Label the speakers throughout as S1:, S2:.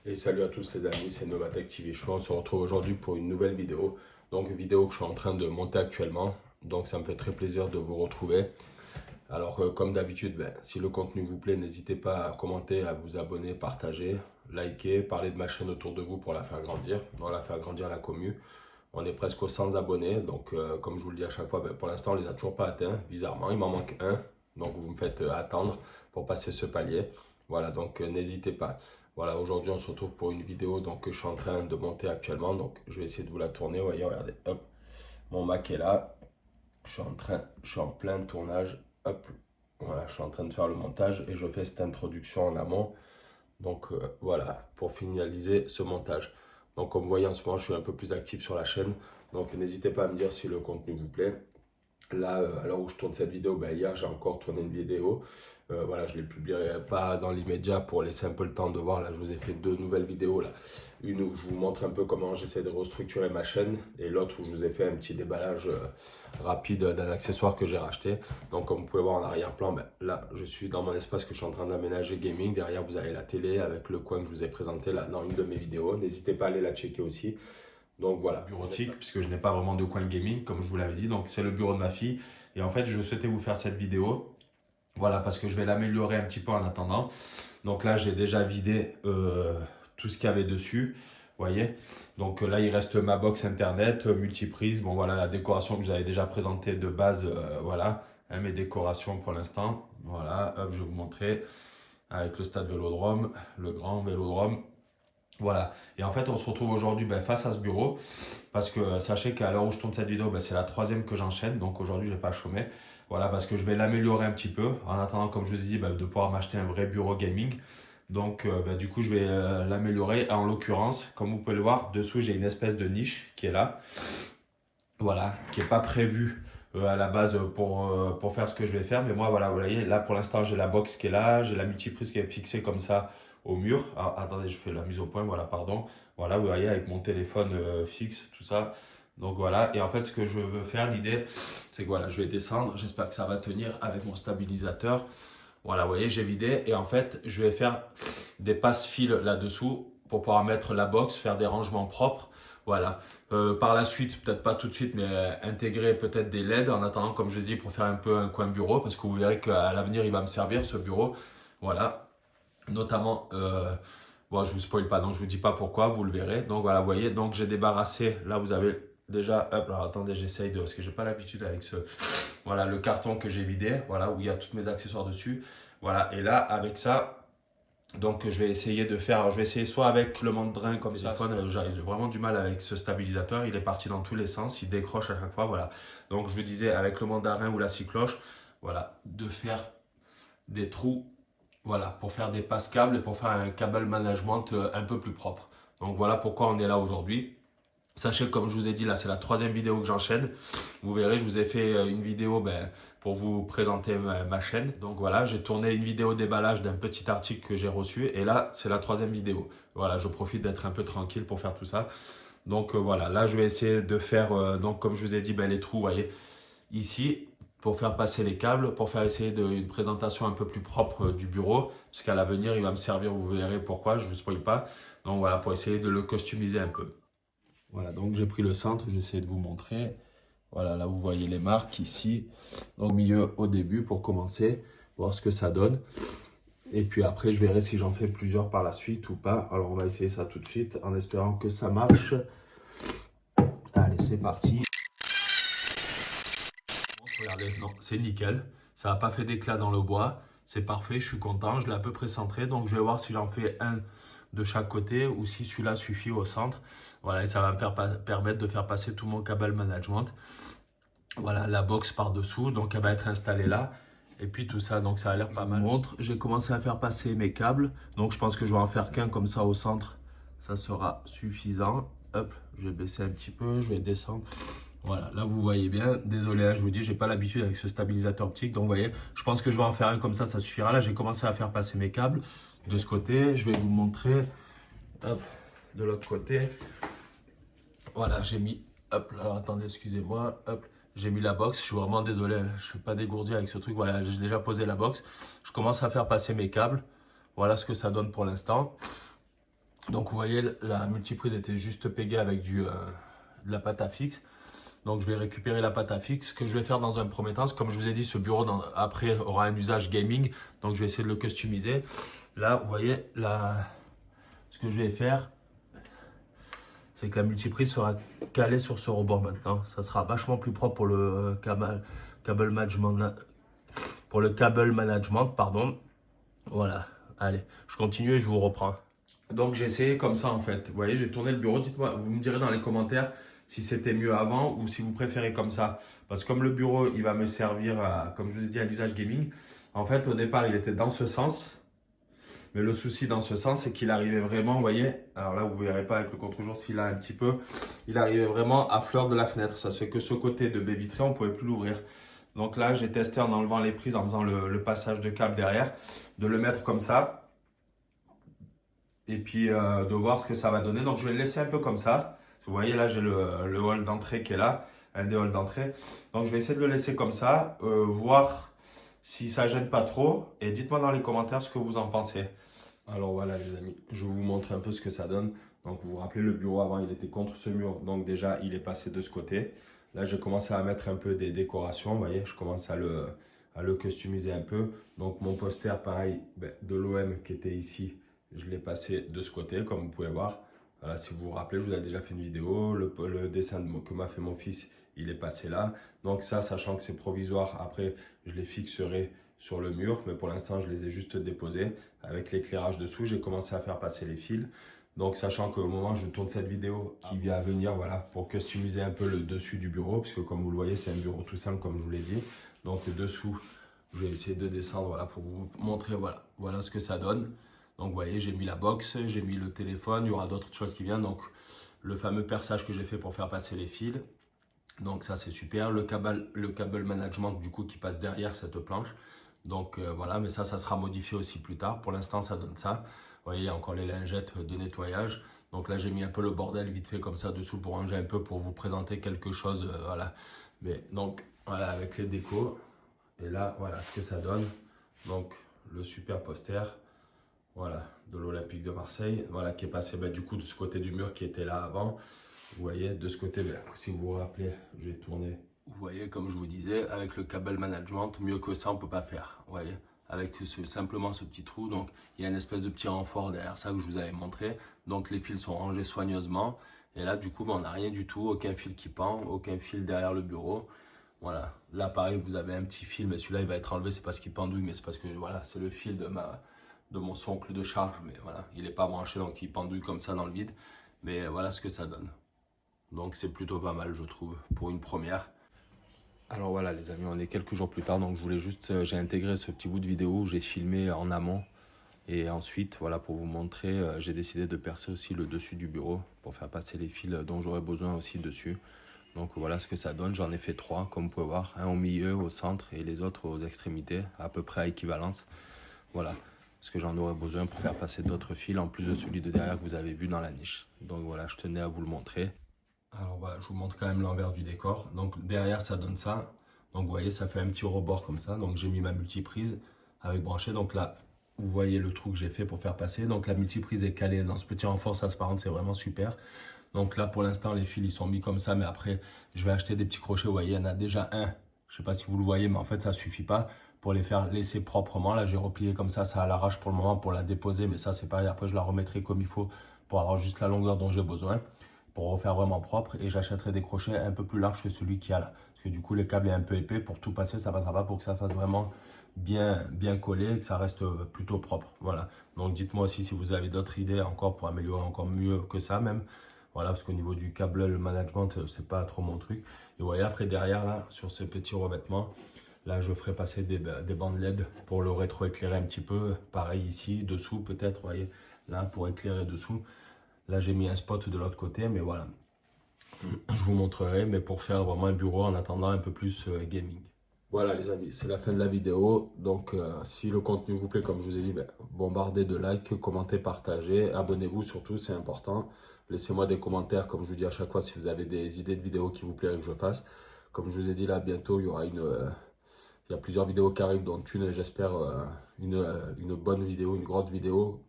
S1: Et salut à tous les amis, c'est Novatech TV Show. On se retrouve aujourd'hui pour une nouvelle vidéo. Donc vidéo que je suis en train de monter actuellement. Donc ça me fait très plaisir de vous retrouver. Alors comme d'habitude, si le contenu vous plaît, n'hésitez pas à commenter, à vous abonner, partager, liker, parler de ma chaîne autour de vous pour la faire grandir. On la faire grandir la commu. On est presque aux 100 abonnés. Donc comme je vous le dis à chaque fois, pour l'instant on les a toujours pas atteints. Bizarrement, il m'en manque un. Donc vous me faites attendre pour passer ce palier. Voilà, donc n'hésitez pas. Voilà, aujourd'hui on se retrouve pour une vidéo donc, que je suis en train de monter actuellement. Donc je vais essayer de vous la tourner. Vous voyez, regardez, hop, mon Mac est là. Je suis en plein tournage. Hop, voilà, je suis en train de faire le montage et je fais cette introduction en amont. Donc voilà, pour finaliser ce montage. Donc comme vous voyez en ce moment, je suis un peu plus actif sur la chaîne. Donc n'hésitez pas à me dire si le contenu vous plaît. Là, à l'heure où je tourne cette vidéo, hier j'ai encore tourné une vidéo. Voilà, je ne les publierai pas dans l'immédiat pour laisser un peu le temps de voir. Là, je vous ai fait deux nouvelles vidéos. Là. Une où je vous montre un peu comment j'essaie de restructurer ma chaîne. Et l'autre où je vous ai fait un petit déballage rapide d'un accessoire que j'ai racheté. Donc, comme vous pouvez voir en arrière-plan, là, je suis dans mon espace que je suis en train d'aménager gaming. Derrière, vous avez la télé avec le coin que je vous ai présenté là dans une de mes vidéos. N'hésitez pas à aller la checker aussi. Donc voilà, bureautique, puisque je n'ai pas vraiment de coin gaming, comme je vous l'avais dit. Donc c'est le bureau de ma fille. Et en fait, je souhaitais vous faire cette vidéo. Voilà, parce que je vais l'améliorer un petit peu en attendant. Donc là, j'ai déjà vidé tout ce qu'il y avait dessus. Vous voyez. Donc là, il reste ma box internet, multiprise. Bon, voilà, la décoration que je vous avais déjà présentée de base. Voilà, hein, mes décorations pour l'instant. Voilà, hop, je vais vous montrer. Avec le stade Vélodrome, le grand Vélodrome. Voilà, et en fait on se retrouve aujourd'hui face à ce bureau parce que sachez qu'à l'heure où je tourne cette vidéo, c'est la troisième que j'enchaîne, donc aujourd'hui je n'ai pas chômé. Voilà, parce que je vais l'améliorer un petit peu en attendant, comme je vous ai dit, de pouvoir m'acheter un vrai bureau gaming. Donc du coup je vais l'améliorer. En l'occurrence, comme vous pouvez le voir, dessous j'ai une espèce de niche qui est là. Voilà, qui n'est pas prévue à la base pour faire ce que je vais faire. Mais moi, voilà, vous voyez, là pour l'instant, j'ai la box qui est là, j'ai la multiprise qui est fixée comme ça au mur. Alors, attendez, je fais la mise au point, voilà, pardon. Voilà, vous voyez, avec mon téléphone fixe, tout ça. Donc voilà, et en fait, ce que je veux faire, l'idée, c'est que voilà, je vais descendre. J'espère que ça va tenir avec mon stabilisateur. Voilà, vous voyez, j'ai vidé. Et en fait, je vais faire des passe-fils là-dessous pour pouvoir mettre la box, faire des rangements propres. Voilà. Par la suite, peut-être pas tout de suite, mais intégrer peut-être des LED en attendant, comme je dis, pour faire un peu un coin bureau, parce que vous verrez qu'à l'avenir, il va me servir ce bureau. Voilà. Notamment, bon, je vous spoil pas, donc je vous dis pas pourquoi, vous le verrez. Donc voilà, vous voyez, donc j'ai débarrassé. Là, vous avez déjà, hop, alors attendez, j'essaye de, parce que j'ai pas l'habitude avec ce, voilà, le carton que j'ai vidé, voilà, où il y a tous mes accessoires dessus. Voilà, et là, avec ça. Donc je vais essayer de faire, je vais essayer soit avec le mandrin comme ça, j'ai vraiment du mal avec ce stabilisateur, il est parti dans tous les sens, il décroche à chaque fois, voilà. Donc je vous disais avec le mandarin ou la scie cloche, voilà, de faire des trous, voilà, pour faire des passes câbles et pour faire un câble management un peu plus propre. Donc voilà pourquoi on est là aujourd'hui. Sachez que comme je vous ai dit, là c'est la troisième vidéo que j'enchaîne. Vous verrez, je vous ai fait une vidéo pour vous présenter ma chaîne. Donc voilà, j'ai tourné une vidéo déballage d'un petit article que j'ai reçu. Et là, c'est la troisième vidéo. Voilà, je profite d'être un peu tranquille pour faire tout ça. Donc voilà, là je vais essayer de faire, donc comme je vous ai dit, les trous, vous voyez, ici, pour faire passer les câbles, pour faire essayer une présentation un peu plus propre du bureau. Parce qu'à l'avenir, il va me servir, vous verrez pourquoi, je ne vous spoil pas. Donc voilà, pour essayer de le customiser un peu. Voilà, donc j'ai pris le centre, j'essaie de vous montrer. Voilà, là vous voyez les marques ici. Donc milieu au début pour commencer, voir ce que ça donne. Et puis après, je verrai si j'en fais plusieurs par la suite ou pas. Alors on va essayer ça tout de suite en espérant que ça marche. Allez, c'est parti. Regardez, non, c'est nickel. Ça n'a pas fait d'éclat dans le bois. C'est parfait, je suis content. Je l'ai à peu près centré. Donc je vais voir si j'en fais un de chaque côté ou si celui-là suffit au centre. Voilà, et ça va me permettre de faire passer tout mon câble management. Voilà, la box par-dessous, donc elle va être installée là. Et puis tout ça, donc ça a l'air pas mal. J'ai commencé à faire passer mes câbles. Donc je pense que je vais en faire qu'un comme ça au centre. Ça sera suffisant. Hop, je vais baisser un petit peu, je vais descendre. Voilà, là vous voyez bien. Désolé, hein, je vous dis, j'ai pas l'habitude avec ce stabilisateur optique. Donc vous voyez, je pense que je vais en faire un comme ça suffira. Là, j'ai commencé à faire passer mes câbles de ce côté. Je vais vous montrer. Hop, de l'autre côté. Voilà, j'ai mis. Hop, alors attendez, excusez-moi. Hop, j'ai mis la box. Je suis vraiment désolé, hein, je ne suis pas dégourdi avec ce truc. Voilà, j'ai déjà posé la box. Je commence à faire passer mes câbles. Voilà ce que ça donne pour l'instant. Donc vous voyez, la multiprise était juste pégée avec de la pâte à fixe. Donc je vais récupérer la pâte à fixe. Ce que je vais faire dans un premier temps, c'est comme je vous ai dit, ce bureau après aura un usage gaming. Donc je vais essayer de le customiser. Là, vous voyez, ce que je vais faire, c'est que la multiprise sera calée sur ce rebord maintenant. Ça sera vachement plus propre pour le câble management, pardon. Voilà, allez, je continue et je vous reprends. Donc j'ai essayé comme ça en fait. Vous voyez, j'ai tourné le bureau. Dites-moi, vous me direz dans les commentaires si c'était mieux avant ou si vous préférez comme ça. Parce que comme le bureau, il va me servir, comme je vous ai dit, à l'usage gaming. En fait, au départ, il était dans ce sens. Mais le souci dans ce sens, c'est qu'il arrivait vraiment, vous voyez, alors là, vous ne verrez pas avec le contre-jour s'il a un petit peu, il arrivait vraiment à fleur de la fenêtre. Ça se fait que ce côté de baie vitrée, on ne pouvait plus l'ouvrir. Donc là, j'ai testé en enlevant les prises, en faisant le passage de câble derrière, de le mettre comme ça. Et puis de voir ce que ça va donner. Donc je vais le laisser un peu comme ça. Vous voyez là, j'ai le hall d'entrée qui est là, un des halls d'entrée. Donc je vais essayer de le laisser comme ça, voir si ça gêne pas trop. Et dites-moi dans les commentaires ce que vous en pensez. Alors voilà les amis, je vais vous montrer un peu ce que ça donne. Donc vous vous rappelez, le bureau avant il était contre ce mur, donc déjà il est passé de ce côté. Là j'ai commencé à mettre un peu des décorations, vous voyez, je commence à le customiser un peu. Donc mon poster pareil, de l'OM qui était ici, je l'ai passé de ce côté comme vous pouvez voir. Voilà, si vous vous rappelez, je vous ai déjà fait une vidéo, le dessin que m'a fait mon fils, il est passé là. Donc ça, sachant que c'est provisoire, après je les fixerai sur le mur, mais pour l'instant je les ai juste déposés avec l'éclairage dessous. J'ai commencé à faire passer les fils. Donc sachant qu'au moment où je tourne cette vidéo qui vient à venir, voilà, pour customiser un peu le dessus du bureau, puisque comme vous le voyez, c'est un bureau tout simple comme je vous l'ai dit. Donc le dessous, je vais essayer de descendre, voilà, pour vous montrer, voilà ce que ça donne. Donc vous voyez, j'ai mis la box, j'ai mis le téléphone, il y aura d'autres choses qui viennent. Donc le fameux perçage que j'ai fait pour faire passer les fils. Donc ça c'est super. Le câble management du coup qui passe derrière cette planche. Donc voilà, mais ça sera modifié aussi plus tard. Pour l'instant ça donne ça. Vous voyez, il y a encore les lingettes de nettoyage. Donc là j'ai mis un peu le bordel vite fait comme ça dessous pour ranger un peu, pour vous présenter quelque chose. Voilà. Mais donc voilà, avec les décos. Et là voilà ce que ça donne. Donc le super poster. Voilà, de l'Olympique de Marseille, voilà, qui est passé du coup de ce côté du mur qui était là avant. Vous voyez, de ce côté, si vous vous rappelez, je vais tourner. Vous voyez, comme je vous disais, avec le câble management, mieux que ça, on ne peut pas faire. Vous voyez, avec simplement ce petit trou. Donc, il y a une espèce de petit renfort derrière ça que je vous avais montré. Donc, les fils sont rangés soigneusement. Et là, du coup, on n'a rien du tout, aucun fil qui pend, aucun fil derrière le bureau. Voilà, là pareil, vous avez un petit fil, mais celui-là il va être enlevé, c'est parce qu'il pendouille, mais c'est parce que voilà, c'est le fil de mon socle de charge, mais voilà, il n'est pas branché, donc il pendouille comme ça dans le vide. Mais voilà ce que ça donne. Donc c'est plutôt pas mal, je trouve, pour une première. Alors voilà les amis, on est quelques jours plus tard, donc je voulais juste, j'ai intégré ce petit bout de vidéo où j'ai filmé en amont. Et ensuite, voilà, pour vous montrer, j'ai décidé de percer aussi le dessus du bureau pour faire passer les fils dont j'aurais besoin aussi dessus. Donc voilà ce que ça donne, j'en ai fait 3 comme vous pouvez voir, un au milieu, au centre et les autres aux extrémités, à peu près à équivalence. Voilà, parce que j'en aurais besoin pour faire passer d'autres fils en plus de celui de derrière que vous avez vu dans la niche. Donc voilà, je tenais à vous le montrer. Alors voilà, je vous montre quand même l'envers du décor. Donc derrière ça donne ça, donc vous voyez ça fait un petit rebord comme ça. Donc j'ai mis ma multiprise avec branché, donc là vous voyez le trou que j'ai fait pour faire passer. Donc la multiprise est calée dans ce petit renfort, ça se parente, c'est vraiment super. Donc là, pour l'instant, les fils, ils sont mis comme ça. Mais après, je vais acheter des petits crochets. Vous voyez, il y en a déjà un. Je ne sais pas si vous le voyez, mais en fait, ça ne suffit pas pour les faire laisser proprement. Là, j'ai replié comme ça à l'arrache pour le moment pour la déposer. Mais ça, c'est pareil. Après, je la remettrai comme il faut pour avoir juste la longueur dont j'ai besoin, pour refaire vraiment propre. Et j'achèterai des crochets un peu plus larges que celui qu'il y a là. Parce que du coup, le câble est un peu épais. Pour tout passer, ça ne passera pas, pour que ça fasse vraiment bien collé et que ça reste plutôt propre. Voilà. Donc, dites-moi aussi si vous avez d'autres idées encore pour améliorer encore mieux que ça même. Voilà, parce qu'au niveau du câble, le management, c'est pas trop mon truc. Et vous voyez, après derrière, là, sur ce petit revêtement, là, je ferai passer des bandes LED pour le rétro-éclairer un petit peu. Pareil ici, dessous peut-être, vous voyez, là, pour éclairer dessous. Là, j'ai mis un spot de l'autre côté, mais voilà. Je vous montrerai, mais pour faire vraiment un bureau en attendant un peu plus gaming. Voilà les amis, c'est la fin de la vidéo. Donc si le contenu vous plaît, comme je vous ai dit, bombardez de likes, commentez, partagez, abonnez-vous surtout, c'est important. Laissez-moi des commentaires, comme je vous dis à chaque fois, si vous avez des idées de vidéos qui vous plairaient que je fasse. Comme je vous ai dit là, bientôt il y aura il y a plusieurs vidéos qui arrivent, dont une, j'espère, une bonne vidéo, une grosse vidéo.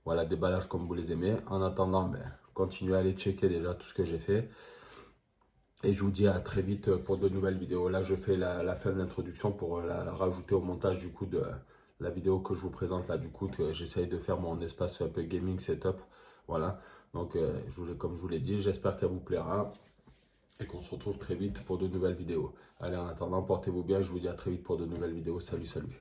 S1: Voilà, déballage comme vous les aimez. En attendant, continuez à aller checker déjà tout ce que j'ai fait. Et je vous dis à très vite pour de nouvelles vidéos. Là, je fais la fin de l'introduction pour la rajouter au montage du coup de la vidéo que je vous présente là. Du coup, que j'essaye de faire mon espace un peu gaming setup. Voilà. Donc, comme je vous l'ai dit, j'espère qu'elle vous plaira et qu'on se retrouve très vite pour de nouvelles vidéos. Allez, en attendant, portez-vous bien. Je vous dis à très vite pour de nouvelles vidéos. Salut, salut.